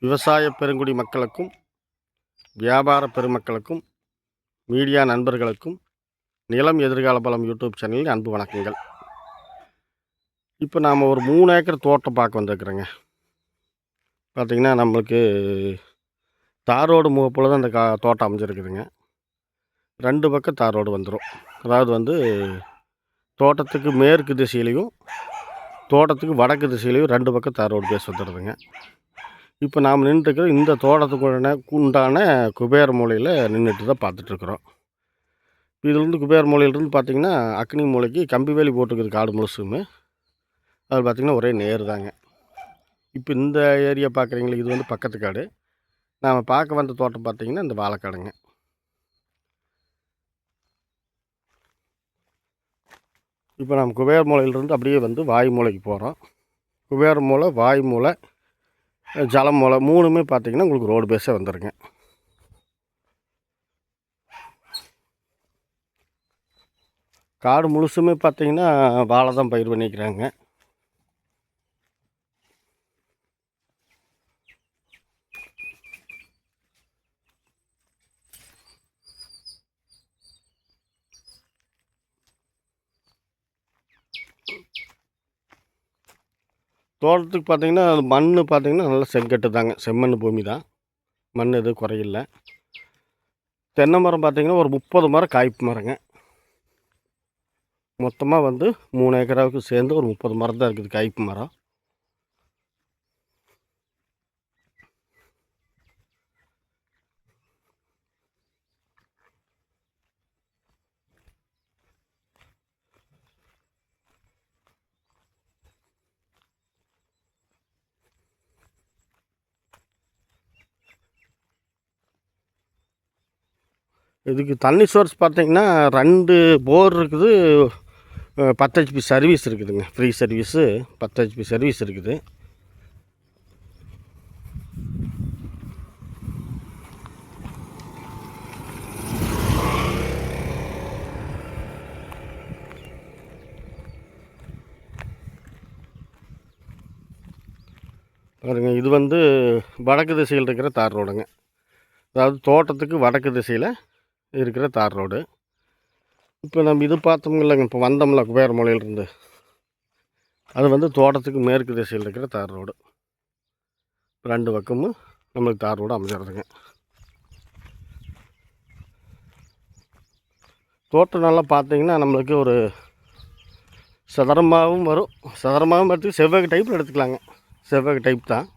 விவசாய பெருங்குடி மக்களுக்கும் வியாபார பெருமக்களுக்கும் மீடியா நண்பர்களுக்கும் நிலம் எதிர்கால பலம் யூடியூப் சேனலில் அன்பு வணக்கங்கள். இப்போ நாம் ஒரு 3 ஏக்கர் தோட்டம் பார்க்க வந்திருக்குறோங்க. பார்த்திங்கன்னா நம்மளுக்கு தார் ரோடு முகப்பில் தான் அந்த தோட்டம் அமைஞ்சிருக்குதுங்க. 2 பக்கம் தார் ரோடு வந்துடும். அதாவது தோட்டத்துக்கு மேற்கு திசையிலையும் தோட்டத்துக்கு வடக்கு திசையிலையும் 2 பக்கம் தார் ரோடு பேஸ் வந்துடுதுங்க. இப்போ நாம் நின்றுருக்கிற இந்த தோட்டத்துக்கு உண்டான குபேர மூலையில் நின்றுட்டு தான் பார்த்துட்ருக்குறோம். இதுலேருந்து குபேர மூலையிலேருந்து பார்த்திங்கன்னா அக்னி மூலைக்கு கம்பி வேலி போட்டுருக்குது காடு முழுசுமே. அது பார்த்திங்கன்னா ஒரே நேர் தாங்க. இப்போ இந்த ஏரியா பார்க்குறீங்களா, இது பக்கத்து காடு. நாம் பார்க்க வந்த தோட்டம் பார்த்திங்கன்னா இந்த வாழைக்காடுங்க. இப்போ நம்ம குபேர மூலையிலேருந்து அப்படியே வாய் மூலைக்கு போகிறோம். குபேர மூலை, வாய் மூலை, ஜலம் மூலை 3மே பார்த்திங்கன்னா உங்களுக்கு ரோடு பேஸே வந்துடுங்க. காடு முழுசுமே பார்த்திங்கன்னா வாழை தான் பயிர் பண்ணிக்கிறாங்க. தோட்டத்துக்கு பார்த்திங்கன்னா அது மண் பார்த்திங்கன்னா நல்லா செங்கட்டு தாங்க, செம்மண் பூமி தான், மண் எதுவும் குறையில்ல. தென்னை மரம் பார்த்திங்கன்னா ஒரு 30 மரம் காய்ப்பு மரங்க. மொத்தமாக 3 ஏக்கராவுக்கு சேர்ந்து ஒரு 30 மரம் தான் இருக்குது காய்ப்பு மரம். இதுக்கு தண்ணி சோர்ஸ் பார்த்திங்கன்னா 2 போர் இருக்குது. 10 HP சர்வீஸ் இருக்குதுங்க, ஃப்ரீ சர்வீஸு 10 HP சர்வீஸ் இருக்குது. பாருங்க, இது வடக்கு திசையில் இருக்கிற தார் ரோடுங்க. அதாவது தோட்டத்துக்கு வடக்கு திசையில் இருக்கிற தார் ரோடு. இப்போ நம்ம இது பார்த்தோம்லங்க, இப்போ வந்தோம்ல குபேர மூலையிலிருந்து, அது தோட்டத்துக்கு மேற்கு திசையில் இருக்கிற தார் ரோடு. 2 பக்கமும் நம்மளுக்கு தார் ரோடு அமைஞ்சிருதுங்க. தோட்டம் நல்லா பார்த்தீங்கன்னா நம்மளுக்கு ஒரு சதுரமாகவும் வரும். சதுரமாகவும் எடுத்து செவ்வக டைப்பில் எடுத்துக்கலாங்க. செவ்வக டைப் தான்.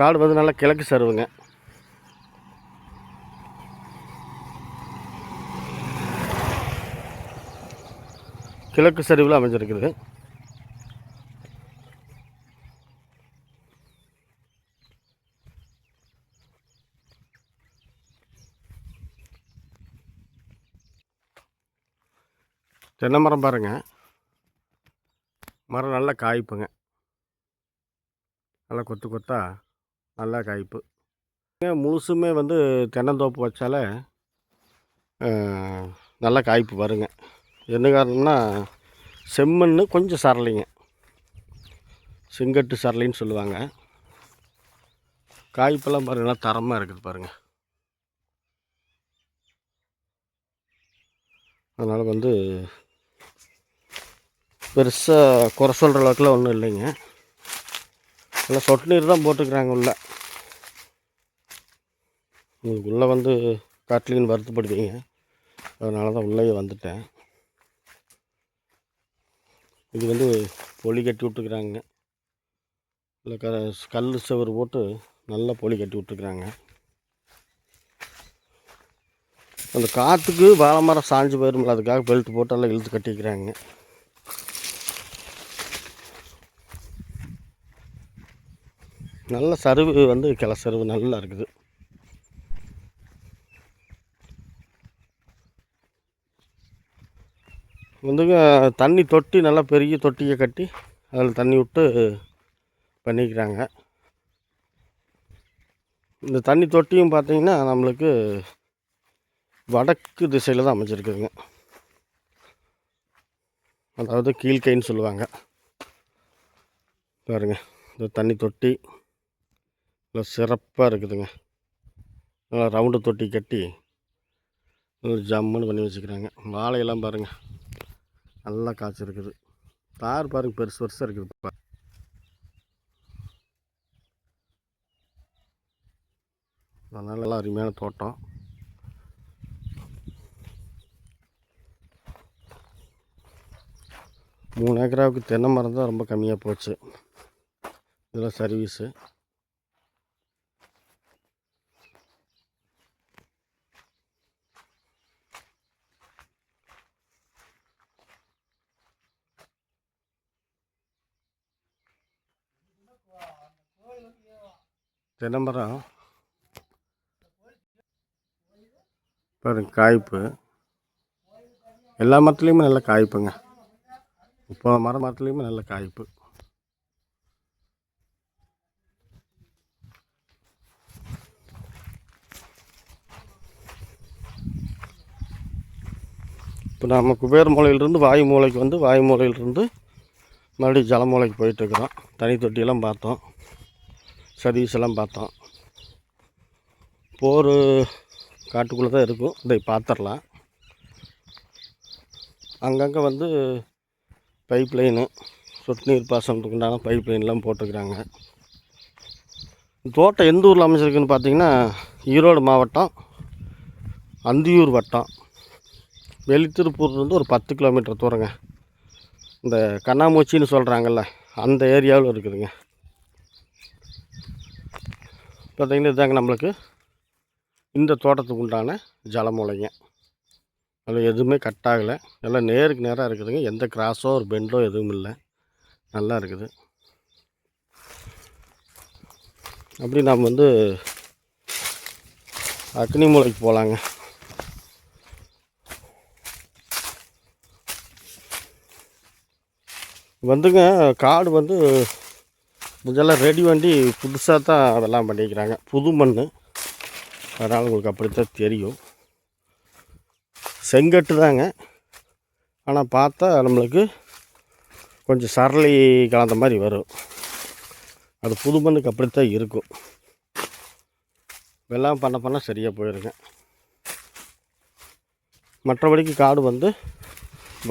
காடு நல்லா கிழக்கு சருவுங்க. கிழக்கு சரிவில் அமைஞ்சிருக்குது. தென்னை மரம் பாருங்கள், மரம் நல்லா காய்ப்புங்க. நல்லா கொத்து கொத்தா நல்லா காய்ப்பு. முழுசுமே தென்னந்தோப்பு வச்சாலே நல்லா காய்ப்பு வருங்க. என்ன காரணம்னா செம்மண் கொஞ்சம் சரளைங்க, செங்கட்டு சரளைன்னு சொல்லுவாங்க. காய்ப்பெல்லாம் பாருங்கள் நல்லா தரமாக இருக்குது பாருங்கள். அதனால் பெருசாக குறை சொல்கிற அளவுக்குலாம் ஒன்றும் இல்லைங்க. நல்லா சொட்டு நீர் தான் போட்டுக்கிறாங்க உள்ள. உங்களுக்கு உள்ளே காட்டிலின்னு வருத்தப்படுவீங்க, அதனால தான் உள்ளே வந்துட்டேன். இது பொலி கட்டி விட்டுருக்குறாங்க. இல்லை கல் செவரு போட்டு நல்லா பொலி கட்டி விட்டுருக்குறாங்க. அந்த காற்றுக்கு வாழை மரம் சாஞ்சு போயிருமில்ல, அதுக்காக பெல்ட் போட்டு எல்லாம் இழுத்து கட்டிக்கிறாங்க. நல்ல சருவு கிளை சருவு நல்லா இருக்குது. தண்ணி தொட்டி நல்லா பெரிய தொட்டியை கட்டி அதில் தண்ணி விட்டு பண்ணிக்கிறாங்க. இந்த தண்ணி தொட்டியும் பார்த்திங்கன்னா நம்மளுக்கு வடக்கு திசையில் தான் அமைஞ்சிருக்குதுங்க. அதாவது கீழ்கைன்னு சொல்லுவாங்க. பாருங்கள், இந்த தண்ணி தொட்டி நல்லா சிறப்பாக இருக்குதுங்க. நல்லா ரவுண்டு தொட்டி கட்டி நல்லா ஜம்முன்னு பண்ணி வச்சுக்கிறாங்க. வாழையெல்லாம் பாருங்கள், நல்லா காய்ச்சிருக்குது. தார் பாருங்கள், பெருசு பெருசாக இருக்குது. அதனால் நல்லா அருமையான தோட்டம். மூணு ஏக்கராவுக்கு தென்னை மரம் தான் ரொம்ப கம்மியாக போச்சு. இதெல்லாம் சர்வீஸு. தென்னை மரம் பாருங்க, காய்ப்பு. எல்லா மரத்துலேயுமே நல்ல காய்ப்புங்க. இப்போ மரத்துலேயுமே நல்ல காய்ப்பு. இப்போ நம்ம குபேர மூலையிலிருந்து வாயு மூலைக்கு வந்து, வாயு மூலையிலிருந்து மறுபடியும் ஜல மூலைக்கு போயிட்டுருக்குறோம். தனி தொட்டியெல்லாம் பார்த்தோம், சர்வீஸ் எல்லாம் பார்த்தோம். போர் காட்டுக்குள்ளே தான் இருக்கும், இதை பார்த்துடலாம். அங்கங்கே வந்து பைப் லைனு, சொட்டு நீர் பாசனத்துக்கு உண்டான பைப் லைன்லாம் போட்டுருக்குறாங்க. தோட்டம் எந்த ஊரில் அமைச்சிருக்குன்னு பார்த்தீங்கன்னா, ஈரோடு மாவட்டம், அந்தியூர் வட்டம், வெளித்திருப்பூர்லேருந்து ஒரு 10 கிலோமீட்டர் தூரங்க. இந்த கண்ணாமூச்சின்னு சொல்கிறாங்கல்ல, அந்த ஏரியாவில் இருக்குதுங்க. பார்த்திங்கன்னா இதுதாங்க நம்மளுக்கு இந்த தோட்டத்துக்கு உண்டான ஜலமூலைங்க. அதில் எதுவுமே கட் ஆகலை, எல்லாம் நேருக்கு நேராக இருக்குதுங்க. எந்த கிராஸோ ஒரு பெண்டோ எதுவும் இல்லை, நல்லா இருக்குது. அப்படி நாம் வந்து அக்னி மூலைக்கு போகலாங்க. வந்துங்க காடு வந்து இதெல்லாம் ரெடி வண்டி புதுசாக தான் அதெல்லாம் பண்ணிக்கிறாங்க, புது மண். அதனால் உங்களுக்கு அப்படித்தான் தெரியும். செங்கட்டு தாங்க, ஆனால் பார்த்தா நம்மளுக்கு கொஞ்சம் சரளி கலந்த மாதிரி வரும். அது புது மண்ணுக்கு அப்படித்தான் இருக்கும். வெள்ளாம் பண்ண சரியாக போயிடுங்க. மற்றபடிக்கு காடு வந்து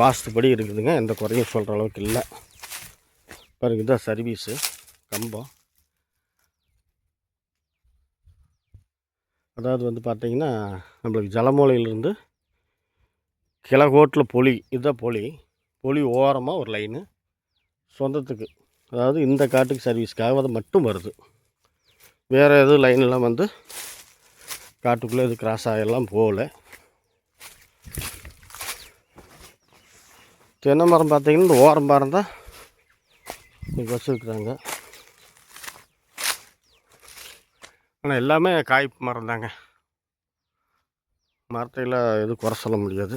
வாஸ்துபடி இருக்குதுங்க, எந்த குறையும் சொல்கிற அளவுக்கு இல்லை. பாருங்க, இதுதான் சர்வீஸு கம்பம். அதாவது வந்து பார்த்திங்கன்னா, நம்மளுக்கு ஜலமூலையிலிருந்து கிழக்கோட்டில் பொலி, இதுதான் பொலி ஓரமாக ஒரு லைனு சொந்தத்துக்கு, அதாவது இந்த காட்டுக்கு சர்வீஸ்க்காக அது மட்டும் வருது. வேறு எதுவும் லைனெல்லாம் வந்து காட்டுக்குள்ளே இது கிராஸ் ஆகலாம் போகல. தென்னை மரம் பார்த்திங்கன்னா இந்த ஓரம் மரம் தான் வச்சுருக்குறாங்க. ஆனால் எல்லாமே காய்ப்பு மரம் தாங்க, மரத்தையில் எதுவும் குறை சொல்ல முடியாது.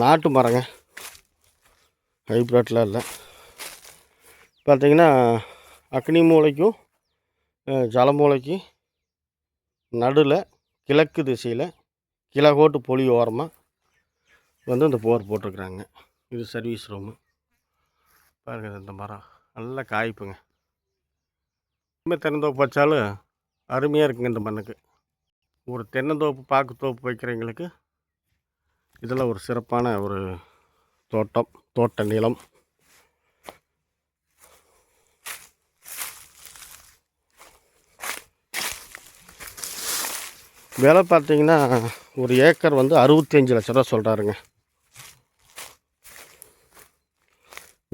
நாட்டு மரங்க, ஹைப்ரிட்லாம் இல்லை. பார்த்திங்கன்னா அக்னி மூலைக்கும் ஜலமூலைக்கு நடுவில் கிழக்கு திசையில் கிழக்கோட்டு பொலி ஓரமாக வந்து இந்த போர் போட்டிருக்குறாங்க. இது சர்வீஸ் ரூமு. பாருங்கள், இந்த மரம் நல்லா காய்ப்புங்க. இனிமேல் தென்னந்தோப்பு வச்சாலும் அருமையாக இருக்குங்க இந்த மண்ணுக்கு. ஒரு தென்னந்தோப்பு பாக்கு தோப்பு வைக்கிறவங்களுக்கு இதெல்லாம் ஒரு சிறப்பான ஒரு தோட்ட நிலம். விலை பார்த்திங்கன்னா ஒரு ஏக்கர் வந்து 65 லட்ச ரூபா சொல்கிறாருங்க.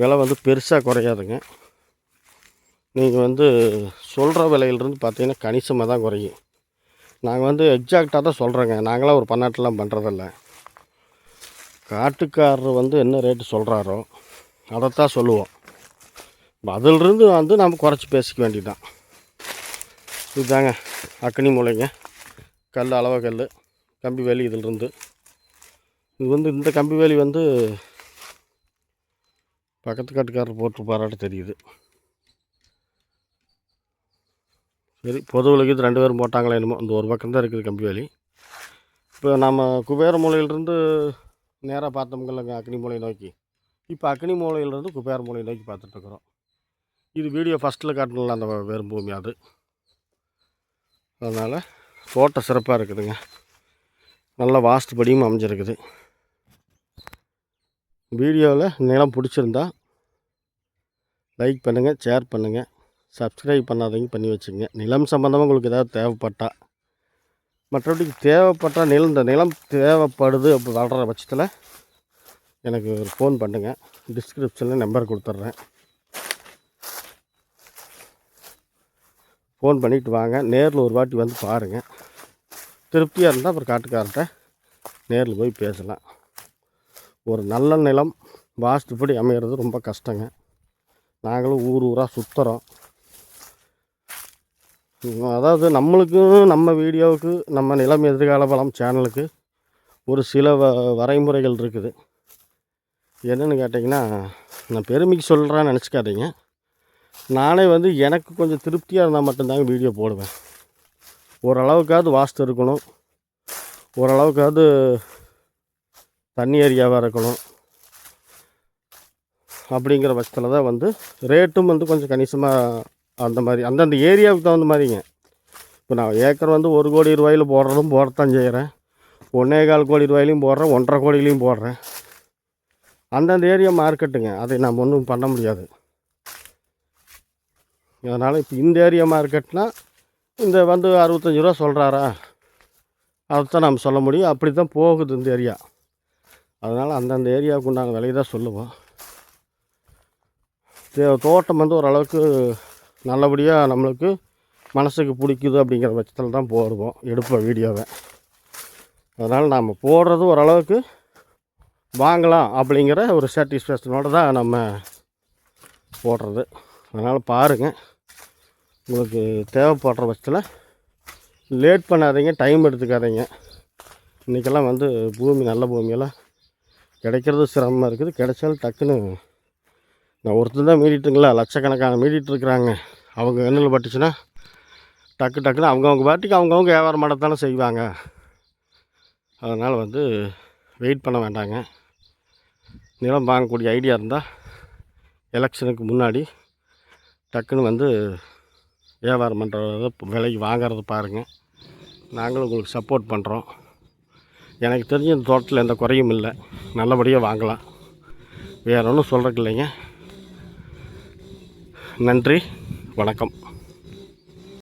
விலை வந்து பெருசாக குறையாதுங்க. நீங்கள் வந்து சொல்கிற விலையிலிருந்து பார்த்தீங்கன்னா கணிசமாக தான் குறையும். நாங்கள் வந்து எக்ஸாக்டாக தான் சொல்கிறோங்க, நாங்களாம் ஒரு பன்னாட்டெலாம் பண்ணுறதில்ல. காட்டுக்காரர் வந்து என்ன ரேட்டு சொல்கிறாரோ அதைத்தான் சொல்லுவோம். அதிலிருந்து வந்து நம்ம குறைச்சி பேசிக்க வேண்டியதுதான். இதுதாங்க அக்னி மூலைங்க, கல் அளவு கல், கம்பி வேலி. இதிலிருந்து இது வந்து இந்த கம்பி வேலி வந்து பக்கத்து காட்டுக்காரர் போட்டுருப்பாராட்டு தெரியுது. சரி, பொதுவில் இது 2 பேரும் போட்டாங்களே என்னமோ. இந்த ஒரு பக்கம் தான் இருக்குது கம்பி வேலி. இப்போ நம்ம குபேர மூலையிலிருந்து நேராக பார்த்தோம்லங்க அக்னி மூலையை நோக்கி, இப்போ அக்னி மூலையிலிருந்து குபேர மூலையை நோக்கி பார்த்துட்ருக்குறோம். இது வீடியோ ஃபஸ்ட்டில் காட்டணும்ல அந்த வெறும் பூமி, அது அதனால் தோட்டம் சிறப்பாக இருக்குதுங்க. நல்ல வாஸ்துபடியும் அமைஞ்சிருக்குது. வீடியோவில் நிலம் பிடிச்சிருந்தா லைக் பண்ணுங்கள், ஷேர் பண்ணுங்கள், சப்ஸ்கிரைப் பண்ணாதவங்க பண்ணி வச்சுங்க. நிலம் சம்மந்தமாக உங்களுக்கு ஏதாவது தேவைப்பட்டால், மற்றபடி தேவைப்பட்டால் இந்த நிலம் தேவைப்படுது அப்படி வளர்கிற பட்சத்தில் எனக்கு ஒரு ஃபோன் பண்ணுங்கள். டிஸ்கிரிப்ஷனில் நம்பர் கொடுத்துட்றேன். ஃபோன் பண்ணிவிட்டு வாங்க. நேரில் ஒரு வாட்டி வந்து பாருங்கள். திருப்தியாக இருந்தால் அப்புறம் காட்டுக்கார்ட்ட நேரில் போய் பேசலாம். ஒரு நல்ல நிலம் வாஸ்துப்படி அமைகிறது ரொம்ப கஷ்டங்க. நாங்களும் ஊராக சுற்றுறோம். அதாவது நம்மளுக்கும் நம்ம வீடியோவுக்கு நம்ம நிலம் எதிர்கால பலம் சேனலுக்கு ஒரு சில வரைமுறைகள் இருக்குது. என்னென்னு கேட்டிங்கன்னா, நான் பெருமைக்கு சொல்கிறேன்னு நினச்சிக்காதீங்க. நானே வந்து எனக்கு கொஞ்சம் திருப்தியாக இருந்தால் மட்டும்தாங்க வீடியோ போடுவேன். ஓரளவுக்காவது வாஸ்து இருக்கணும், ஓரளவுக்காவது தண்ணி ஏரியாவாக இருக்கணும். அப்படிங்கிற பட்சத்தில் தான் வந்து ரேட்டும் வந்து கொஞ்சம் கணிசமாக அந்த மாதிரி அந்தந்த ஏரியாவுக்கு தகுந்த மாதிரிங்க. இப்போ நான் ஏக்கர் வந்து 1 கோடி ரூபாயில் போடுறதும் போடத்தான் செய்கிறேன், 1.25 கோடி ரூபாயிலையும் போடுறேன், 1.5 கோடியிலையும் போடுறேன். அந்தந்த ஏரியா மார்க்கெட்டுங்க, அதை நம்ம ஒன்றும் பண்ண முடியாது. அதனால் இப்போ இந்த ஏரியா மார்க்கெட்னால் இந்த வந்து 65 ரூபா சொல்கிறாரா, அதைத்தான் நம்ம சொல்ல முடியும். அப்படி தான் போகுது இந்த ஏரியா. அதனால் அந்தந்த ஏரியாவுக்கு உண்டான விலையை தான் சொல்லுவோம். தோட்டம் வந்து ஓரளவுக்கு நல்லபடியாக நம்மளுக்கு மனசுக்கு பிடிக்குது அப்படிங்கிற பட்சத்தில் தான் போடுவோம், எடுப்போம் வீடியோவை. அதனால் நாம் போடுறது ஓரளவுக்கு வாங்கலாம் அப்படிங்கிற ஒரு சாட்டிஸ்ஃபேக்ஷனோடு தான் நம்ம போடுறது. அதனால் பாருங்கள், உங்களுக்கு தேவைப்படுற பட்சத்தில் லேட் பண்ணாதீங்க, டைம் எடுத்துக்காதீங்க. இன்றைக்கெல்லாம் வந்து பூமி நல்ல பூமியெல்லாம் கிடைக்கிறது சிரமமாக இருக்குது. கிடைச்சாலும் டக்குன்னு நான் ஒருத்தர் தான் மீடிட்டுங்களா, லட்சக்கணக்கான மீடிட்டு இருக்கிறாங்க. அவங்க எண்ணில் பட்டுச்சுன்னா டக்குன்னு அவங்கவுங்க பாட்டுக்கு அவங்கவுங்க வியாபாரம் பண்ணத்தானே செய்வாங்க. அதனால் வந்து வெயிட் பண்ண வேண்டாங்க. நிலம் வாங்கக்கூடிய ஐடியா இருந்தால் எலெக்ஷனுக்கு முன்னாடி டக்குன்னு வந்து வியாபாரம் பண்ணுறத விலைக்கு வாங்கிறத பாருங்கள். நாங்களும் உங்களுக்கு சப்போர்ட் பண்ணுறோம். எனக்கு தெரிஞ்ச இந்த தோட்டத்தில் எந்த குறையும் இல்லை, நல்லபடியாக வாங்கலாம். வேறு ஒன்றும் சொல்கிறதுக்கு இல்லைங்க. நன்றி, வணக்கம்.